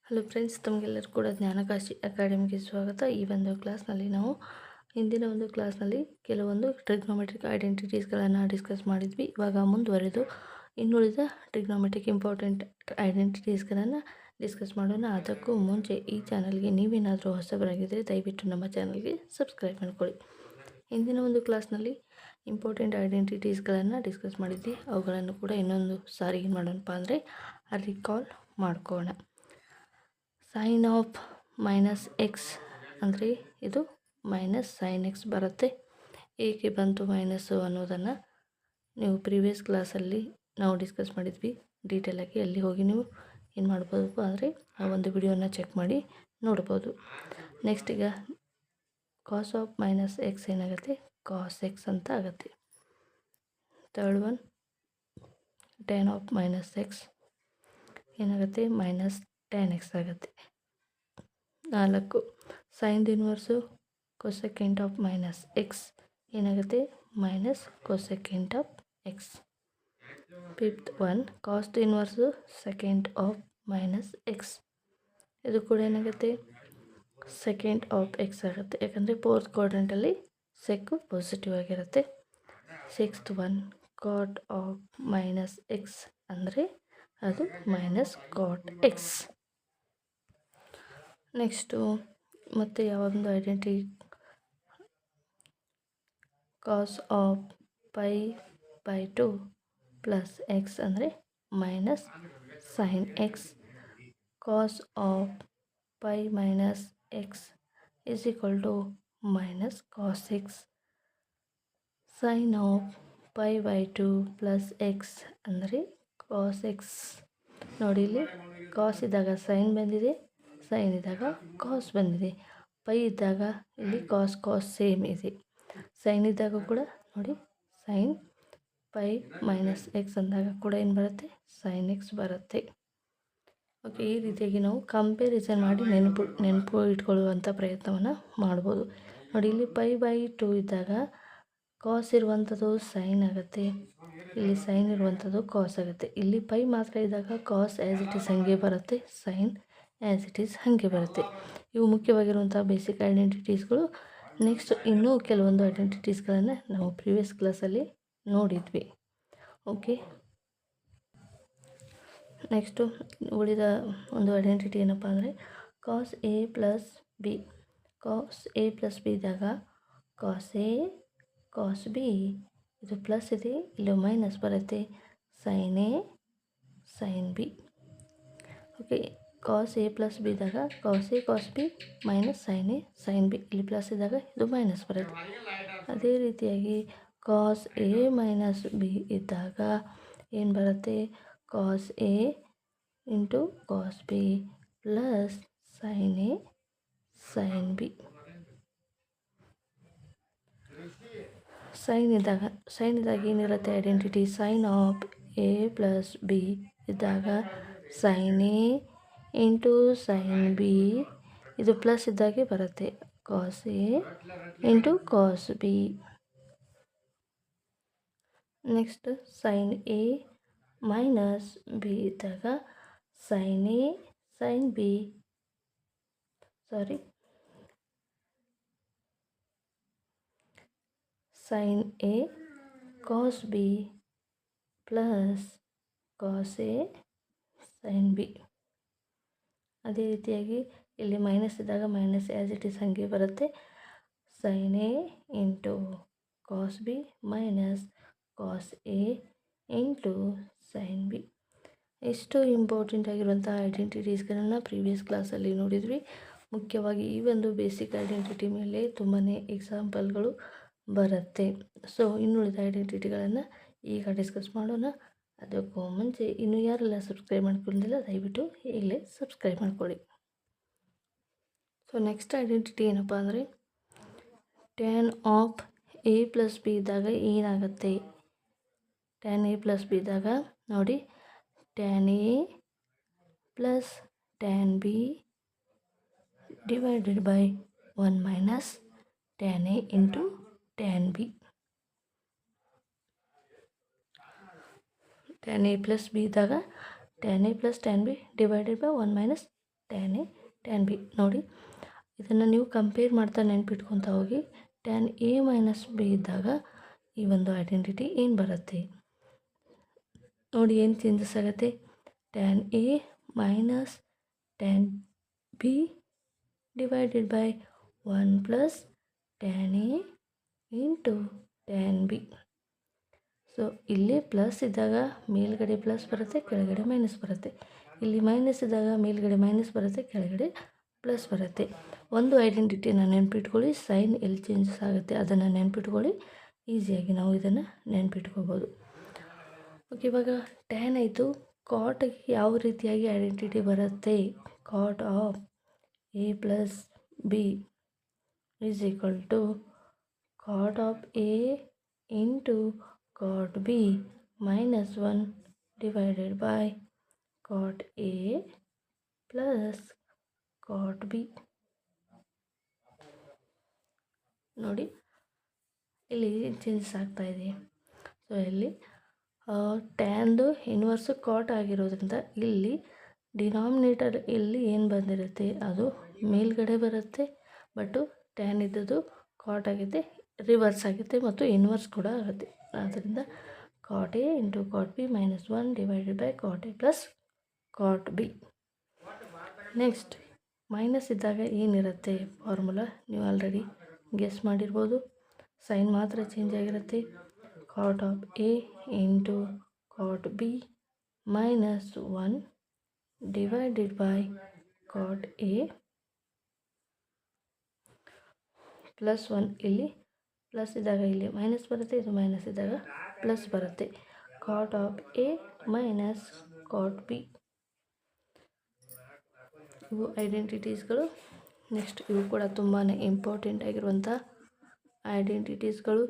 Hello friends, ತಮಗೆಲ್ಲರೂ ಕೂಡ ಜ್ಞಾನಕಾಶಿ ಅಕಾಡೆಮಿಗೆ ಸ್ವಾಗತ. ಈ ಒಂದು ಕ್ಲಾಸ್ನಲ್ಲಿ ನಾವು ಹಿಂದಿನ ಒಂದು ಕ್ಲಾಸ್ನಲ್ಲಿ ಕೆಲವೊಂದು ಟ್ರಿಗ್ನೋಮೆಟ್ರಿಕ್ ಐಡೆಂಟಿಟೀಸ್ಗಳನ್ನು ಡಿಸ್ಕಸ್ ಮಾಡಿದ್ವಿ. ಇವಾಗ ಮುಂದುವರೆದು ಇನ್ನುಳಿದ ಟ್ರಿಗ್ನೋಮೆಟ್ರಿಕ್ ಇಂಪಾರ್ಟೆಂಟ್ ಐಡೆಂಟಿಟೀಸ್ಗಳನ್ನು ಡಿಸ್ಕಸ್ ಮಾಡೋಣ. ಅದಕ್ಕೂ ಮುಂಚೆ ಈ ಚಾನಲ್ಗೆ ನೀವೇನಾದರೂ ಹೊಸಬರಾಗಿದ್ದರೆ ದಯವಿಟ್ಟು ನಮ್ಮ ಚಾನಲ್ಗೆ ಸಬ್ಸ್ಕ್ರೈಬ್ ಮಾಡ್ಕೊಳ್ಳಿ. ಹಿಂದಿನ ಒಂದು ಕ್ಲಾಸ್ನಲ್ಲಿ ಇಂಪಾರ್ಟೆಂಟ್ ಐಡೆಂಟಿಟೀಸ್ಗಳನ್ನು ಡಿಸ್ಕಸ್ ಮಾಡಿದ್ವಿ. ಅವುಗಳನ್ನು ಕೂಡ ಇನ್ನೊಂದು ಸಾರಿ ಏನು ಮಾಡೋಣಪ್ಪ ಅಂದರೆ ರಿಕಾಲ್ ಮಾಡ್ಕೋಣ. ಸೈನ್ ಆಫ್ ಮೈನಸ್ ಎಕ್ಸ್ ಅಂದರೆ ಇದು ಮೈನಸ್ ಸೈನ್ ಎಕ್ಸ್ ಬರುತ್ತೆ. ಏಕೆ ಬಂತು ಮೈನಸ್ಸು ಅನ್ನೋದನ್ನು ನೀವು ಪ್ರೀವಿಯಸ್ ಕ್ಲಾಸಲ್ಲಿ ನಾವು ಡಿಸ್ಕಸ್ ಮಾಡಿದ್ವಿ ಡೀಟೇಲಾಗಿ. ಅಲ್ಲಿ ಹೋಗಿ ನೀವು ಏನು ಮಾಡ್ಬೋದು ಅಂದರೆ ಆ ಒಂದು ವಿಡಿಯೋನ ಚೆಕ್ ಮಾಡಿ ನೋಡ್ಬೋದು. ನೆಕ್ಸ್ಟ್ ಈಗ ಕಾಸ್ ಆಫ್ ಮೈನಸ್ ಎಕ್ಸ್ ಏನಾಗುತ್ತೆ, ಕಾಸ್ ಎಕ್ಸ್ ಅಂತ ಆಗುತ್ತೆ. Third one tan of minus X ಏನಾಗುತ್ತೆ, ಮೈನಸ್ ಟ್ಯಾನ್ ಎಕ್ಸ್ ಆಗುತ್ತೆ. 4 sine inverse cosecant of minus X ಏನಾಗುತ್ತೆ, minus cosecant of X. Fifth one cos inverse secant of minus X, ಇದು ಕೂಡ ಏನಾಗುತ್ತೆ, secant of X ಆಗುತ್ತೆ. ಯಾಕಂದರೆ ಫೋರ್ತ್ ಕ್ವಾಡ್ರೆಂಟಲ್ಲಿ sec positive ಆಗಿರುತ್ತೆ. Sixth one cot of minus X ಅಂದರೆ ಅದು ಮೈನಸ್ ಕಾಟ್ ಎಕ್ಸ್. ನೆಕ್ಸ್ಟು ಮತ್ತು ಯಾವೊಂದು identity, cos of pi by 2 plus x ಅಂದರೆ minus sine x. Cos of pi minus x is equal to minus cos x. Sine of pi by 2 plus x ಅಂದರೆ cos X. ನೋಡಿ, ಇಲ್ಲಿ ಕಾಸ್ ಇದ್ದಾಗ sign ಬಂದಿದೆ, sign ಇದ್ದಾಗ ಕಾಸ್ ಬಂದಿದೆ. Pi ಇದ್ದಾಗ ಇಲ್ಲಿ ಕಾಸ್ ಸೇಮ್ ಇದೆ. ಸೈನ್ ಇದ್ದಾಗ ಕೂಡ ನೋಡಿ, ಸೈನ್ ಪೈ ಮೈನಸ್ ಎಕ್ಸ್ ಅಂದಾಗ ಕೂಡ ಏನು ಬರುತ್ತೆ, ಸೈನ್ ಎಕ್ಸ್ ಬರುತ್ತೆ. ಓಕೆ, ಈ ರೀತಿಯಾಗಿ ನಾವು ಕಂಪೇರಿಸನ್ ಮಾಡಿ ನೆನಪು ಇಟ್ಕೊಳ್ಳುವಂಥ ಪ್ರಯತ್ನವನ್ನು ಮಾಡ್ಬೋದು. ನೋಡಿ, ಇಲ್ಲಿ ಪೈ ಬೈ 2 ಇದ್ದಾಗ ಕಾಸ್ ಇರುವಂಥದ್ದು ಸೈನ್ ಆಗುತ್ತೆ, ಇಲ್ಲಿ ಸೈನ್ ಇರುವಂಥದ್ದು ಕಾಸ್ ಆಗುತ್ತೆ. ಇಲ್ಲಿ ಪೈ ಮಾತ್ರ ಇದ್ದಾಗ ಕಾಸ್ ಆ್ಯಸ್ ಇಟ್ ಈಸ್ ಹಾಗೆ ಬರುತ್ತೆ, ಸೈನ್ ಆ್ಯಸ್ ಇಟ್ ಈಸ್ ಹಾಗೆ ಬರುತ್ತೆ. ಇವು ಮುಖ್ಯವಾಗಿರುವಂಥ ಬೇಸಿಕ್ ಐಡೆಂಟಿಟೀಸ್ಗಳು. ನೆಕ್ಸ್ಟ್ ಇನ್ನೂ ಕೆಲವೊಂದು ಐಡೆಂಟಿಟೀಸ್ಗಳನ್ನು ನಾವು ಪ್ರೀವಿಯಸ್ ಕ್ಲಾಸಲ್ಲಿ ನೋಡಿದ್ವಿ. ಓಕೆ, ನೆಕ್ಸ್ಟು ಉಳಿದ ಒಂದು ಐಡೆಂಟಿಟಿ ಏನಪ್ಪ ಅಂದರೆ cos A plus B. Cos A plus B ಇದ್ದಾಗ ಕಾಸ್ ಎ ಕಾಸ್ ಬಿ, ಇದು ಪ್ಲಸ್ ಇದೆ, ಇಲ್ಲಿ ಮೈನಸ್ ಬರುತ್ತೆ, sine A sine B. Okay, cos A plus B ಇದ್ದಾಗ cos A cos B minus sine A sine B, ಇಲ್ಲಿ plus ಇದ್ದಾಗ ಇದು minus ಬರುತ್ತೆ. ಅದೇ ರೀತಿಯಾಗಿ ಕಾಸ್ ಎ ಮೈನಸ್ ಬಿ ಇದ್ದಾಗ ಏನು ಬರುತ್ತೆ, cos A into cos B plus sine A sine B. Sine ಇದ್ದಾಗ ಏನಿರುತ್ತೆ identity, sine of A plus B ಇದ್ದಾಗ sine A into sine B, ಇದು ಪ್ಲಸ್ ಇದ್ದಾಗೆ ಬರುತ್ತೆ, cos A into cos B. Next sine A minus B ಇದ್ದಾಗ sine A sine B, sine A cos B plus cos A sine B. ಅದೇ ರೀತಿಯಾಗಿ ಇಲ್ಲಿ minus ಇದ್ದಾಗ minus as it is ಹಾಗೆ ಬರುತ್ತೆ, sine A into cos B minus cos A into sine B. ಎಷ್ಟು important ಆಗಿರುವಂಥ ಐಡೆಂಟಿಟೀಸ್ಗಳನ್ನು ಪ್ರೀವಿಯಸ್ ಕ್ಲಾಸಲ್ಲಿ ನೋಡಿದ್ವಿ. ಮುಖ್ಯವಾಗಿ ಈ ಒಂದು ಬೇಸಿಕ್ ಐಡೆಂಟಿಟಿ ಮೇಲೆ ತುಂಬಾ ಎಕ್ಸಾಂಪಲ್ಗಳು ಬರುತ್ತೆ. ಸೊ ಇನ್ನುಳಿದ ಐಡೆಂಟಿಟಿಗಳನ್ನು ಈಗ ಡಿಸ್ಕಸ್ ಮಾಡೋಣ. ಅದಕ್ಕೂ ಮುಂಚೆ ಇನ್ನು ಯಾರೆಲ್ಲ ಸಬ್ಸ್ಕ್ರೈಬ್ ಮಾಡ್ಕೊಂಡಿಲ್ಲ ದಯವಿಟ್ಟು ಈಗಲೇ ಸಬ್ಸ್ಕ್ರೈಬ್ ಮಾಡ್ಕೊಳ್ಳಿ. ಸೊ ನೆಕ್ಸ್ಟ್ ಐಡೆಂಟಿಟಿ ಏನಪ್ಪ ಅಂದರೆ tan of A plus B ಇದ್ದಾಗ ಏನಾಗುತ್ತೆ, ಟ್ಯಾನ್ ಎ ಪ್ಲಸ್ ಬಿ ಇದ್ದಾಗ ನೋಡಿ, tan A plus tan B divided by 1 minus tan A into tan B. Tan A plus B ಇದ್ದಾಗ tan A plus tan B divided by 1 minus tan A tan B. ನೋಡಿ ಇದನ್ನು ನೀವು compare ಮಾಡ್ತಾ ನೆನ್ಪಿಟ್ಕೊತಾ ಹೋಗಿ. Tan A minus B ಇದ್ದಾಗ ಈ ಒಂದು identity ಏನು ಬರುತ್ತೆ ನೋಡಿ, ಏನು ಚೇಂಜಸ್ ಆಗುತ್ತೆ. Tan A minus tan B divided by 1 plus tan A into tan B. So ಇಲ್ಲಿ ಪ್ಲಸ್ ಇದ್ದಾಗ ಮೇಲ್ಗಡೆ ಪ್ಲಸ್ ಬರುತ್ತೆ, ಕೆಳಗಡೆ ಮೈನಸ್ ಬರುತ್ತೆ. ಇಲ್ಲಿ ಮೈನಸ್ ಇದ್ದಾಗ ಮೇಲ್ಗಡೆ ಮೈನಸ್ ಬರುತ್ತೆ, ಕೆಳಗಡೆ ಪ್ಲಸ್ ಬರುತ್ತೆ. ಒಂದು ಐಡೆಂಟಿಟಿನ ನೆನ್ಪಿಟ್ಕೊಳ್ಳಿ, ಸೈನ್ ಎಲ್ಲಿ ಚೇಂಜಸ್ ಆಗುತ್ತೆ ಅದನ್ನು ನೆನ್ಪಿಟ್ಕೊಳ್ಳಿ. ಈಸಿಯಾಗಿ ನಾವು ಇದನ್ನು ನೆನ್ಪಿಟ್ಕೋಬೋದು. ಓಕೆ, ಇವಾಗ ಟ್ಯಾನ್ ಆಯಿತು. ಕಾಟ್ಗೆ ಯಾವ ರೀತಿಯಾಗಿ ಐಡೆಂಟಿಟಿ ಬರುತ್ತೆ? Cot of A plus B is equal to cot of A into cot b minus 1 divided by cot a plus cot b. ನೋಡಿ ಇಲ್ಲಿ ಚೇಂಜಸ್ ಆಗ್ತಾ ಇದೆ. ಸೊ ಇಲ್ಲಿ ಟ್ಯಾನ್ದು ಇನ್ವರ್ಸು ಕಾಟ್ ಆಗಿರೋದ್ರಿಂದ ಇಲ್ಲಿ ಡಿನಾಮಿನೇಟರ್ ಇಲ್ಲಿ ಏನು ಬಂದಿರುತ್ತೆ ಅದು ಮೇಲ್ಗಡೆ ಬರುತ್ತೆ. ಬಟ್ಟು ಟ್ಯಾನ್ ಇದ್ದದ್ದು ಕಾಟ್ ಆಗುತ್ತೆ, ರಿವರ್ಸ್ ಆಗುತ್ತೆ ಮತ್ತು ಇನ್ವರ್ಸ್ ಕೂಡ ಆಗುತ್ತೆ. ಆದ್ದರಿಂದ cot A into cot B minus 1 divided by cot A plus cot B. Next minus ಇದ್ದಾಗ ಏನಿರುತ್ತೆ ಫಾರ್ಮುಲಾ ನೀವು ಆಲ್ರೆಡಿ ಗೆಸ್ ಮಾಡಿರ್ಬೋದು. ಸೈನ್ ಮಾತ್ರ ಚೇಂಜ್ ಆಗಿರುತ್ತೆ. Cot of A into cot B minus 1 divided by cot A plus 1. ಇಲ್ಲಿ plus ಇದ್ದಾಗ ಇಲ್ಲಿ minus ಬರುತ್ತೆ, ಇದು ಮೈನಸ್ ಇದ್ದಾಗ ಪ್ಲಸ್ ಬರುತ್ತೆ. Cot of A minus cot B. ಇವು ಐಡೆಂಟಿಟೀಸ್ಗಳು. ನೆಕ್ಸ್ಟ್ ಇವು ಕೂಡ ತುಂಬಾ ಇಂಪಾರ್ಟೆಂಟ್ ಆಗಿರುವಂಥ ಐಡೆಂಟಿಟೀಸ್ಗಳು.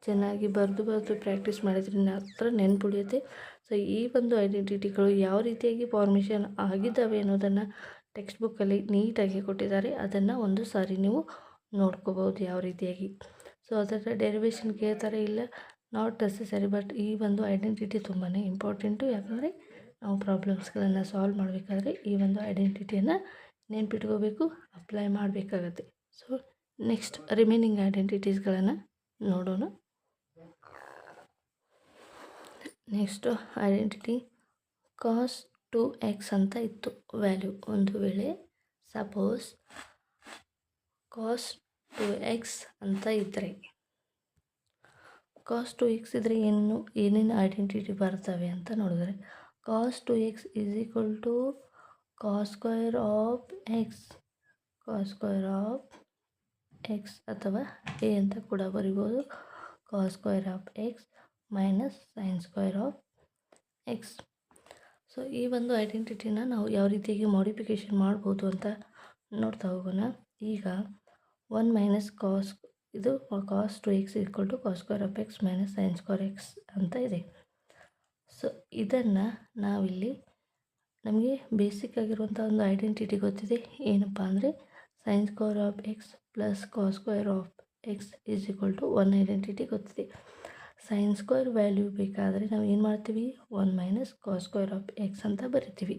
ಚೆನ್ನಾಗಿ ಬರೆದು ಪ್ರಾಕ್ಟೀಸ್ ಮಾಡಿದ್ರೆ ಮಾತ್ರ ನೆನ್ಪುಳಿಯುತ್ತೆ. ಸೊ ಈ ಒಂದು ಐಡೆಂಟಿಟಿಗಳು ಯಾವ ರೀತಿಯಾಗಿ ಫಾರ್ಮೇಷನ್ ಆಗಿದ್ದಾವೆ ಅನ್ನೋದನ್ನು ಟೆಕ್ಸ್ಟ್ ಬುಕ್ಕಲ್ಲಿ ನೀಟಾಗಿ ಕೊಟ್ಟಿದ್ದಾರೆ. ಅದನ್ನು ಒಂದು ಸಾರಿ ನೀವು ನೋಡ್ಕೋಬೋದು ಯಾವ ರೀತಿಯಾಗಿ. ಸೊ ಅದರ ಡೆರಿವೇಷನ್ ಕೇಳ್ತಾರೆ, ಇಲ್ಲ ನಾಟ್ ನೆಸೆಸರಿ. ಬಟ್ ಈ ಒಂದು ಐಡೆಂಟಿಟಿ ತುಂಬಾ ಇಂಪಾರ್ಟೆಂಟು. ಯಾಕಂದರೆ ನಾವು ಪ್ರಾಬ್ಲಮ್ಸ್ಗಳನ್ನು ಸಾಲ್ವ್ ಮಾಡಬೇಕಾದ್ರೆ ಈ ಒಂದು ಐಡೆಂಟಿಟಿಯನ್ನು ನೆನ್ಪಿಟ್ಕೋಬೇಕು, ಅಪ್ಲೈ ಮಾಡಬೇಕಾಗತ್ತೆ. ಸೊ ನೆಕ್ಸ್ಟ್ ರಿಮೈನಿಂಗ್ ಐಡೆಂಟಿಟೀಸ್ಗಳನ್ನು ನೋಡೋಣ. ನೆಕ್ಸ್ಟು ಐಡೆಂಟಿಟಿ ಕಾಸ್ 2x ಅಂತ ಇತ್ತು ವ್ಯಾಲ್ಯೂ. ಒಂದು ವೇಳೆ ಸಪೋಸ್ ಕಾಸ್ 2x ಅಂತ ಇದ್ದರೆ, ಕಾಸ್ 2x ಇದ್ದರೆ ಏನೇನು ಐಡೆಂಟಿಟಿ ಬರ್ತವೆ ಅಂತ ನೋಡಿದ್ರೆ, cos 2x is equal to cos square of x. Cos square of x ಅಥವಾ ಎ ಅಂತ ಕೂಡ ಬರಿಬೋದು. Cos square of X minus sine square of x. So ಈ ಒಂದು ಐಡೆಂಟಿಟಿನ ನಾವು ಯಾವ ರೀತಿಯಾಗಿ ಮಾಡಿಫಿಕೇಷನ್ ಮಾಡ್ಬೋದು ಅಂತ ನೋಡ್ತಾ ಹೋಗೋಣ. ಈಗ 1 ಮೈನಸ್ ಕಾಸ್, ಇದು cos 2x equal to cos square of X minus sine square X ಅಂತ ಇದೆ. ಸೊ ಇದನ್ನು ನಾವಿಲ್ಲಿ ನಮಗೆ ಬೇಸಿಕ್ ಆಗಿರುವಂಥ ಒಂದು ಐಡೆಂಟಿಟಿ ಗೊತ್ತಿದೆ. ಏನಪ್ಪ ಅಂದರೆ sine square of x plus cos square of x is equal to 1 identity ಗೊತ್ತಿದೆ. ಸೈನ್ ಸ್ಕ್ವೇರ್ ವ್ಯಾಲ್ಯೂ ಬೇಕಾದರೆ ನಾವು ಏನು ಮಾಡ್ತೀವಿ, 1 minus cos square of x ಅಂತ ಬರಿತೀವಿ.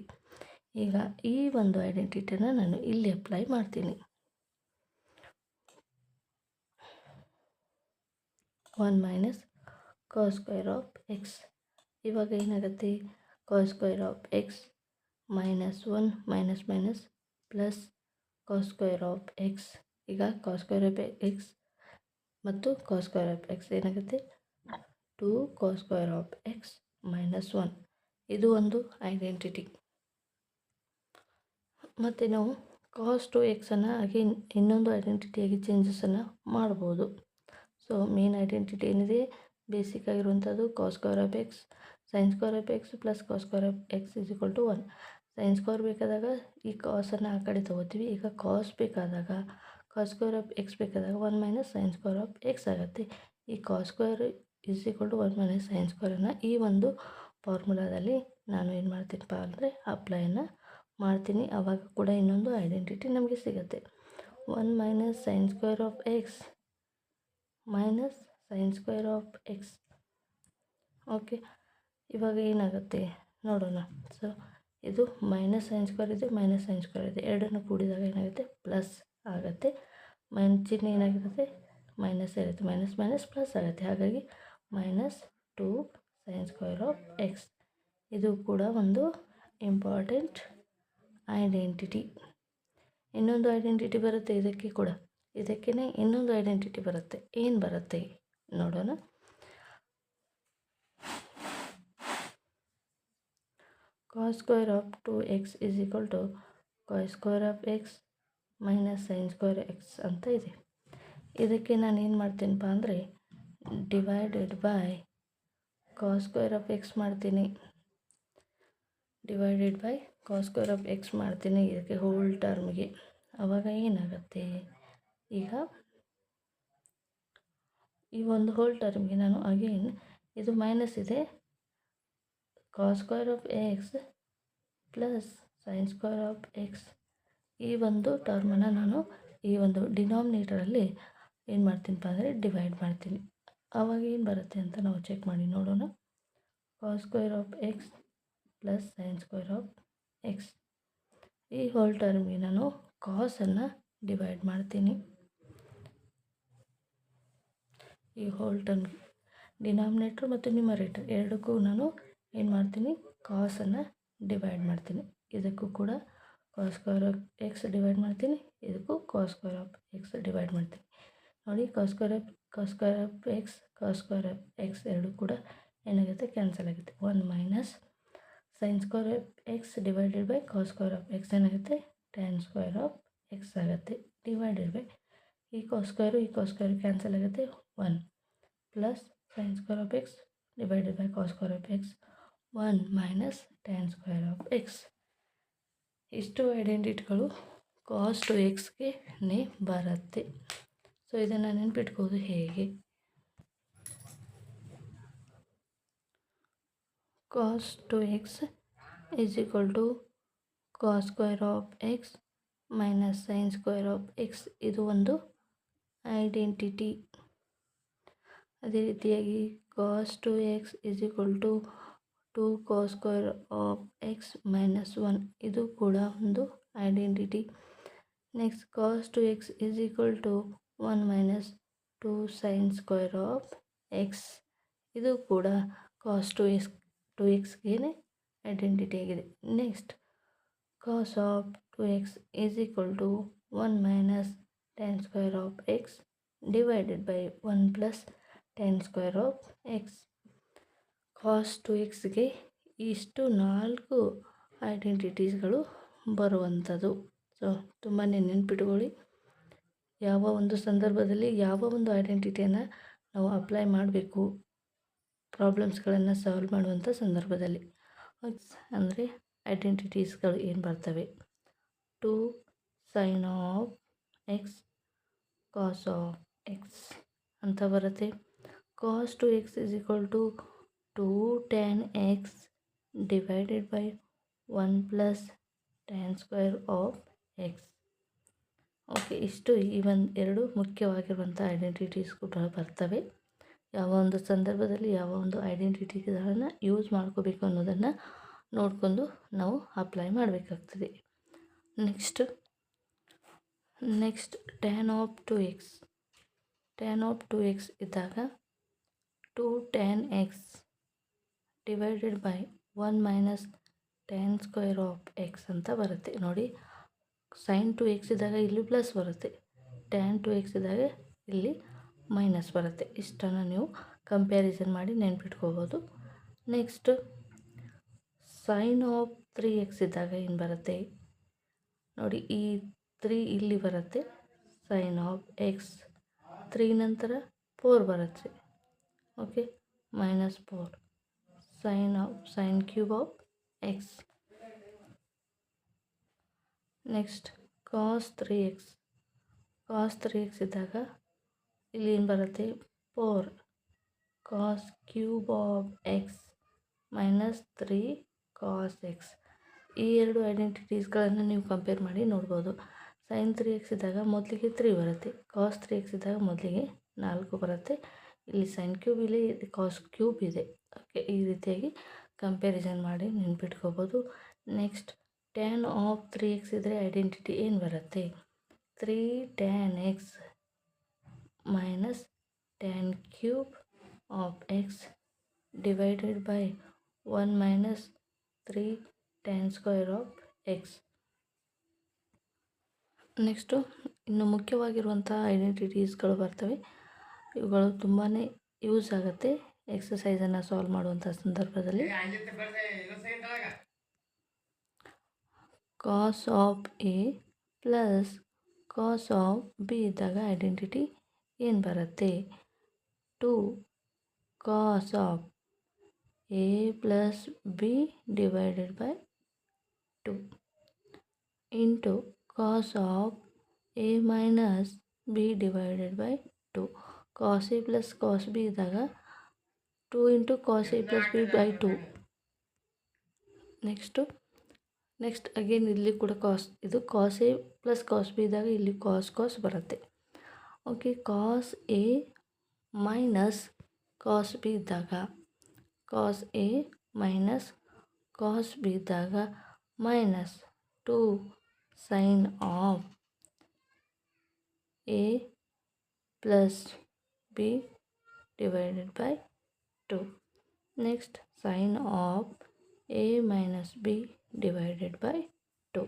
ಈಗ ಈ ಒಂದು ಐಡೆಂಟಿಟಿನ ನಾನು ಇಲ್ಲಿ ಅಪ್ಲೈ ಮಾಡ್ತೀನಿ. 1 minus cos square of x. ಇವಾಗ ಏನಾಗುತ್ತೆ, cos square of X minus 1 minus minus plus cos square of x. ಈಗ ಕಾಸ್ ಸ್ಕ್ವೇರ್ ಆಫ್ ಎಕ್ಸ್ ಮತ್ತು ಕಾಸ್ ಸ್ಕ್ವೇರ್ ಆಫ್ ಎಕ್ಸ್ ಏನಾಗುತ್ತೆ, 2 cos square of X minus 1. ಇದು ಒಂದು ಐಡೆಂಟಿಟಿ. ಮತ್ತು ನಾವು ಕಾಸ್ 2x ಅಗೇನ್ ಇನ್ನೊಂದು ಐಡೆಂಟಿಟಿಯಾಗಿ ಚೇಂಜಸನ್ನು ಮಾಡ್ಬೋದು. ಸೊ ಮೇನ್ ಐಡೆಂಟಿಟಿ ಏನಿದೆ ಬೇಸಿಕ್ ಆಗಿರುವಂಥದ್ದು cos square of x sine square of x plus cos square of x is equal to 1. Sine square ಬೇಕಾದಾಗ ಈ ಕಾಸನ್ನು ಆ ಕಡೆ ತೊಗೋತೀವಿ. ಈಗ ಕಾಸ್ ಬೇಕಾದಾಗ, ಕಾಸ್ ಸ್ಕ್ವೇರ್ ಆಫ್ ಎಕ್ಸ್ ಬೇಕಾದಾಗ 1 minus sine square of X ಆಗುತ್ತೆ. ಈ cos square is equal to 1 minus sine ಸ್ಕ್ವೇರನ್ನು ಈ ಒಂದು ಫಾರ್ಮುಲಾದಲ್ಲಿ ನಾನು ಏನು ಮಾಡ್ತೀನಪ್ಪ ಅಂದರೆ ಅಪ್ಲೈಯನ್ನು ಮಾಡ್ತೀನಿ. ಆವಾಗ ಕೂಡ ಇನ್ನೊಂದು ಐಡೆಂಟಿಟಿ ನಮಗೆ ಸಿಗುತ್ತೆ. 1 minus sine square of X minus sine square of x. Okay, ಇವಾಗ ಏನಾಗುತ್ತೆ ನೋಡೋಣ. ಸೊ ಇದು ಮೈನಸ್ ಸೈನ್ ಸ್ಕ್ವೇರ್ ಇದೆ, ಮೈನಸ್ ಸೈನ್ ಸ್ಕ್ವೇರ್ ಇದೆ, ಎರಡನ್ನು ಕೂಡಿದಾಗ ಏನಾಗುತ್ತೆ ಪ್ಲಸ್ ಆಗುತ್ತೆ. ಚಿಹ್ನೆ ಏನಾಗಿರುತ್ತೆ ಮೈನಸ್ ಇರುತ್ತೆ, ಮೈನಸ್ ಮೈನಸ್ ಪ್ಲಸ್ ಆಗುತ್ತೆ. ಹಾಗಾಗಿ -2 sin ಸ್ಕ್ವೇರ್ ಆಫ್ ಎಕ್ಸ್. ಇದು ಕೂಡ ಒಂದು ಇಂಪಾರ್ಟೆಂಟ್ ಐಡೆಂಟಿಟಿ. ಇನ್ನೊಂದು ಐಡೆಂಟಿಟಿ ಬರುತ್ತೆ ಇದಕ್ಕೆ ಕೂಡ, ಇದಕ್ಕೇ ಇನ್ನೊಂದು ಐಡೆಂಟಿಟಿ ಬರುತ್ತೆ. ಏನು ಬರುತ್ತೆ ನೋಡೋಣ. cos square of 2x is equal to cos square of X minus sine square X ಅಂತ ಇದೆ. ಇದಕ್ಕೆ ನಾನು ಏನು ಮಾಡ್ತೀನಪ್ಪ ಅಂದರೆ divided by cos square of X ಮಾಡ್ತೀನಿ, divided by cos square of X ಮಾಡ್ತೀನಿ ಇದಕ್ಕೆ ಹೋಲ್ ಟರ್ಮ್ಗೆ. ಆವಾಗ ಏನಾಗುತ್ತೆ, ಈಗ ಈ ಒಂದು ಹೋಲ್ ಟರ್ಮ್ಗೆ ನಾನು ಅಗೇನ್ ಇದು ಮೈನಸ್ ಇದೆ, cos square of x plus sine square of X, ಈ ಒಂದು ಟರ್ಮನ್ನು ನಾನು ಈ ಒಂದು ಡಿನಾಮಿನೇಟರಲ್ಲಿ ಏನು ಮಾಡ್ತೀನಪ್ಪ ಅಂದರೆ ಡಿವೈಡ್ ಮಾಡ್ತೀನಿ. ಆವಾಗ ಏನು ಬರುತ್ತೆ ಅಂತ ನಾವು ಚೆಕ್ ಮಾಡಿ ನೋಡೋಣ. cos square of x plus sine square of X, ಈ ಹೋಲ್ ಟರ್ಮ್ಗೆ ನಾನು ಕಾಸನ್ನು ಡಿವೈಡ್ ಮಾಡ್ತೀನಿ. ಈ ಹೋಲ್ ಟರ್ಮ್ ಡಿನಾಮಿನೇಟ್ರ್ ಮತ್ತು ನ್ಯೂಮರೇಟರ್ ಎರಡಕ್ಕೂ ನಾನು ಏನು ಮಾಡ್ತೀನಿ ಕಾಸನ್ನು ಡಿವೈಡ್ ಮಾಡ್ತೀನಿ. ಇದಕ್ಕೂ ಕೂಡ cos square of X divide ಮಾಡ್ತೀನಿ, ಇದಕ್ಕೂ cos square of X divide ಮಾಡ್ತೀನಿ. ನೋಡಿ cos square of X cos square of X ಎರಡೂ ಕೂಡ ಏನಾಗುತ್ತೆ ಕ್ಯಾನ್ಸಲ್ ಆಗುತ್ತೆ. 1 minus sine square of X divided by cos square of x ಏನಾಗುತ್ತೆ tan ಸ್ಕ್ವೇರ್ ಆಫ್ ಎಕ್ಸ್ ಆಗುತ್ತೆ, ಡಿವೈಡೆಡ್ ಬೈ ಈ cos square cancel ಆಗುತ್ತೆ 1 plus sine square of X divided by cos square of X 1 minus tan square of X. ಇಷ್ಟು ಐಡೆಂಟಿಟಿಗಳು cos two ಎಕ್ಸ್ಗೆ ಬರುತ್ತೆ. So ಇದನ್ನು ನೆನ್ಪಿಟ್ಕೋದು ಹೇಗೆ, cos two x is equal to cos square of X minus sine square of x, ಇದು ಒಂದು identity. ಅದೇ ರೀತಿಯಾಗಿ cos two x is equal to 2 cos square of X minus 1, ಇದು ಕೂಡ ಒಂದು identity. Next cos two x is equal to 1 minus 2 sine square of x, ಇದು ಕೂಡ cos two ಎಕ್ಸ್ಗೆ ಐಡೆಂಟಿಟಿ ಆಗಿದೆ. Next cos of 2x is equal to 1 minus tan square of X divided by 1 plus tan square of X. cos two ಎಕ್ಸ್ಗೆ ಇಷ್ಟು 4 ಐಡೆಂಟಿಟೀಸ್ಗಳು ಬರುವಂಥದ್ದು. So ತುಂಬಾ ನೆನ್ಪಿಟ್ಕೊಳ್ಳಿ, ಯಾವ ಒಂದು ಸಂದರ್ಭದಲ್ಲಿ ಯಾವ ಒಂದು ಐಡೆಂಟಿಟಿಯನ್ನು ನಾವು ಅಪ್ಲೈ ಮಾಡಬೇಕು ಪ್ರಾಬ್ಲಮ್ಸ್ಗಳನ್ನು ಸಾಲ್ವ್ ಮಾಡುವಂಥ ಸಂದರ್ಭದಲ್ಲಿ ಅಂದರೆ ಐಡೆಂಟಿಟೀಸ್ಗಳು ಏನು ಬರ್ತವೆ, 2 sine of x cos of x ಅಂತ ಬರುತ್ತೆ. cos two x is equal to 2 tan x divided by 1 plus tan square of x. Okay, ಇಷ್ಟು ಈ ಎರಡು ಮುಖ್ಯವಾಗಿರುವಂಥ ಐಡೆಂಟಿಟೀಸ್ ಕೂಡ ಬರ್ತವೆ. ಯಾವ ಒಂದು ಸಂದರ್ಭದಲ್ಲಿ ಯಾವ ಒಂದು ಐಡೆಂಟಿಟಿಗಳನ್ನು ಯೂಸ್ ಮಾಡ್ಕೋಬೇಕು ಅನ್ನೋದನ್ನು ನೋಡಿಕೊಂಡು ನಾವು ಅಪ್ಲೈ ಮಾಡಬೇಕಾಗ್ತದೆ. ನೆಕ್ಸ್ಟ್ tan ಆಫ್ 2x ಇದ್ದಾಗ 2 tan x divided by 1 minus tan square of x ಅಂತ ಬರುತ್ತೆ. ನೋಡಿ, sin ಟು ಎಕ್ಸ್ ಇದ್ದಾಗ ಇಲ್ಲಿ ಪ್ಲಸ್ ಬರುತ್ತೆ, tan ಟು ಎಕ್ಸ್ ಇದ್ದಾಗ ಇಲ್ಲಿ ಮೈನಸ್ ಬರುತ್ತೆ. ಇಷ್ಟನ್ನು ನೀವು ಕಂಪ್ಯಾರಿಸನ್ ಮಾಡಿ ನೆನ್ಪಿಟ್ಕೋಬೋದು. ನೆಕ್ಸ್ಟ್ sin ಆಫ್ 3x ಇದ್ದಾಗ ಏನು ಬರುತ್ತೆ ನೋಡಿ, ಈ 3 ಇಲ್ಲಿ ಬರುತ್ತೆ, sin ಆಫ್ ಎಕ್ಸ್ 3 ನಂತರ 4 ಬರುತ್ತೆ. Okay, -4 sin cube of X. Next cos 3x ಇದ್ದಾಗ ಇಲ್ಲಿ ಏನು ಬರುತ್ತೆ 4 cos cube of X -3 cos X. ಈ ಎರಡು ಐಡೆಂಟಿಟೀಸ್ಗಳನ್ನು ನೀವು ಕಂಪೇರ್ ಮಾಡಿ ನೋಡ್ಬೋದು. sin 3x ಇದ್ದಾಗ ಮೊದಲಿಗೆ 3 ಬರುತ್ತೆ, cos 3x ಇದ್ದಾಗ ಮೊದಲಿಗೆ 4 ಬರುತ್ತೆ. ಇಲ್ಲಿ sin ಕ್ಯೂಬ್ ಇಲ್ಲಿ cos ಕ್ಯೂಬ್ ಇದೆ. ಓಕೆ, ಈ ರೀತಿಯಾಗಿ ಕಂಪ್ಯಾರಿಸನ್ ಮಾಡಿ ನೆನ್ಪಿಟ್ಕೋಬೋದು. ನೆಕ್ಸ್ಟ್ ಟ್ಯಾನ್ ಆಫ್ 3x ಇದ್ದರೆ ಐಡೆಂಟಿಟಿ ಏನು ಬರುತ್ತೆ? 3 tan x minus tan cube of X divided by 1 minus 3 tan square of X. Next ಇನ್ನು ಮುಖ್ಯವಾಗಿರುವಂಥ ಐಡೆಂಟಿಟೀಸ್ಗಳು ಬರ್ತವೆ. ಇವುಗಳು ತುಂಬಾ ಯೂಸ್ ಆಗುತ್ತೆ ಎಕ್ಸಸೈಸನ್ನು ಸಾಲ್ವ್ ಮಾಡುವಂಥ ಸಂದರ್ಭದಲ್ಲಿ. Cos of A plus cos of B ಇದ್ದಾಗ ಐಡೆಂಟಿಟಿ ಏನು ಬರುತ್ತೆ? 2 cos of A plus B divided by 2 into cos of A minus B divided by 2. Cos A plus cos B ಇದ್ದಾಗ 2 into cos A plus B by 2. Next again ಇಲ್ಲಿ ಕೂಡ ಇದು cos A plus cos B ಇದ್ದಾಗ ಇಲ್ಲಿ cos ಬರುತ್ತೆ. Okay, cos A minus cos B ಇದ್ದಾಗ cos A minus cos B ಇದ್ದಾಗ minus 2 sine of A plus B divided by 2. Next sine of A minus B divided by 2.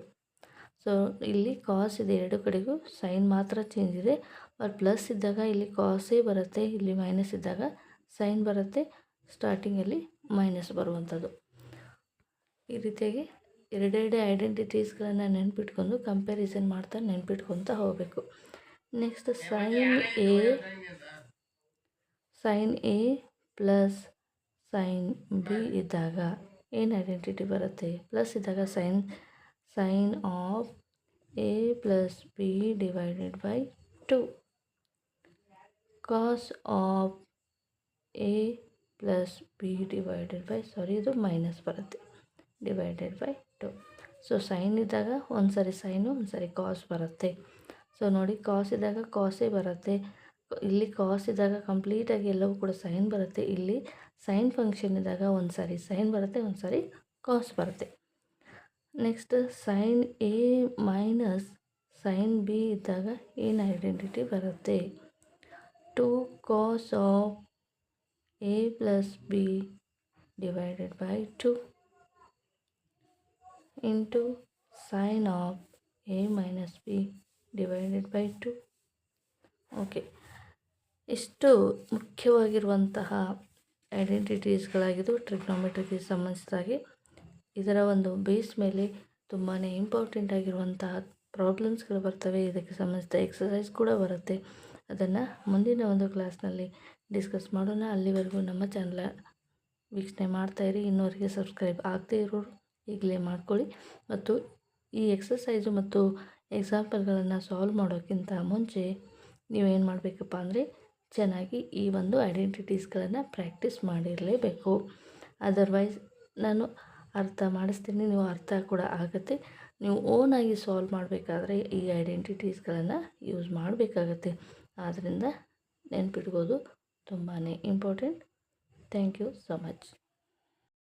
So ಇಲ್ಲಿ cos ಇದೆ, ಎರಡು ಕಡೆಗೂ sign ಮಾತ್ರ change ಇದೆ. But plus ಇದ್ದಾಗ ಇಲ್ಲಿ ಕಾಸೇ ಬರುತ್ತೆ, ಇಲ್ಲಿ ಮೈನಸ್ ಇದ್ದಾಗ ಸೈನ್ ಬರುತ್ತೆ, ಸ್ಟಾರ್ಟಿಂಗಲ್ಲಿ ಮೈನಸ್ ಬರುವಂಥದ್ದು. ಈ ರೀತಿಯಾಗಿ ಎರಡೆರಡು ಐಡೆಂಟಿಟೀಸ್ಗಳನ್ನು ನೆನ್ಪಿಟ್ಕೊಂಡು ಕಂಪ್ಯಾರಿಸನ್ ಮಾಡ್ತಾ ನೆನ್ಪಿಟ್ಕೊತಾ ಹೋಗಬೇಕು. Next sine A plus sine B ಇದ್ದಾಗ ಏನು ಐಡೆಂಟಿಟಿ ಬರುತ್ತೆ? ಪ್ಲಸ್ ಇದ್ದಾಗ sine of A plus B divided by 2. Cos of A plus B divided by ಇದು ಮೈನಸ್ ಬರುತ್ತೆ, ಡಿವೈಡೆಡ್ ಬೈ 2. ಸೊ ಸೈನ್ ಇದ್ದಾಗ ಒಂದು ಸಾರಿ ಸೈನು ಒಂದು ಸಾರಿ ಕಾಸ್ ಬರುತ್ತೆ. ಸೊ ನೋಡಿ, ಕಾಸ್ ಇದ್ದಾಗ ಕಾಸೇ ಬರುತ್ತೆ, ಇಲ್ಲಿ ಕಾಸ್ ಇದ್ದಾಗ ಕಂಪ್ಲೀಟಾಗಿ ಎಲ್ಲವೂ ಕೂಡ ಸೈನ್ ಬರುತ್ತೆ. ಇಲ್ಲಿ ಸೈನ್ ಫಂಕ್ಷನ್ ಇದ್ದಾಗ ಒಂದು ಸಾರಿ ಸೈನ್ ಬರುತ್ತೆ, ಒಂದು ಸಾರಿ ಕಾಸ್ ಬರುತ್ತೆ. Next sine A minus sine B ಇದ್ದಾಗ ಏನು ಐಡೆಂಟಿಟಿ ಬರುತ್ತೆ? 2 cos of A plus B divided by 2 into sine of A minus B divided by 2. Okay, ಇಷ್ಟು ಮುಖ್ಯವಾಗಿರುವಂತಹ ಐಡೆಂಟಿಟೀಸ್ಗಳಾಗಿದ್ದು ಟ್ರಿಗ್ನೋಮೆಟ್ರಿಗೆ ಸಂಬಂಧಿಸಿದಾಗೆ. ಇದರ ಒಂದು ಬೇಸ್ ಮೇಲೆ ತುಂಬಾ ಇಂಪಾರ್ಟೆಂಟ್ ಆಗಿರುವಂತಹ ಪ್ರಾಬ್ಲಮ್ಸ್ಗಳು ಬರ್ತವೆ, ಇದಕ್ಕೆ ಸಂಬಂಧಿಸಿದ ಎಕ್ಸಸೈಸ್ ಕೂಡ ಬರುತ್ತೆ. ಅದನ್ನು ಮುಂದಿನ ಒಂದು ಕ್ಲಾಸ್ನಲ್ಲಿ ಡಿಸ್ಕಸ್ ಮಾಡೋಣ. ಅಲ್ಲಿವರೆಗೂ ನಮ್ಮ ಚಾನಲ್ ವೀಕ್ಷಣೆ ಮಾಡ್ತಾಯಿರಿ. ಇನ್ನೂವರೆಗೆ ಸಬ್ಸ್ಕ್ರೈಬ್ ಆಗದೇ ಇರೋರು ಈಗಲೇ ಮಾಡ್ಕೊಳ್ಳಿ. ಮತ್ತು ಈ ಎಕ್ಸಸೈಸು ಮತ್ತು ಎಕ್ಸಾಂಪಲ್ಗಳನ್ನು ಸಾಲ್ವ್ ಮಾಡೋಕ್ಕಿಂತ ಮುಂಚೆ ನೀವೇನು ಮಾಡಬೇಕಪ್ಪ ಅಂದರೆ ಚೆನ್ನಾಗಿ ಈ ಒಂದು ಐಡೆಂಟಿಟೀಸ್ಗಳನ್ನು ಪ್ರಾಕ್ಟೀಸ್ ಮಾಡಿರಲೇಬೇಕು. ಅದರ್ವೈಸ್ ನಾನು ಅರ್ಥ ಮಾಡಿಸ್ತೀನಿ, ನೀವು ಅರ್ಥ ಕೂಡ ಆಗುತ್ತೆ. ನೀವು ಓನಾಗಿ ಸಾಲ್ವ್ ಮಾಡಬೇಕಾದ್ರೆ ಈ ಐಡೆಂಟಿಟೀಸ್ಗಳನ್ನು ಯೂಸ್ ಮಾಡಬೇಕಾಗತ್ತೆ. ಆದ್ದರಿಂದ ನೆನ್ಪಿಟ್ಕೋದು ತುಂಬಾ important. Thank you so much.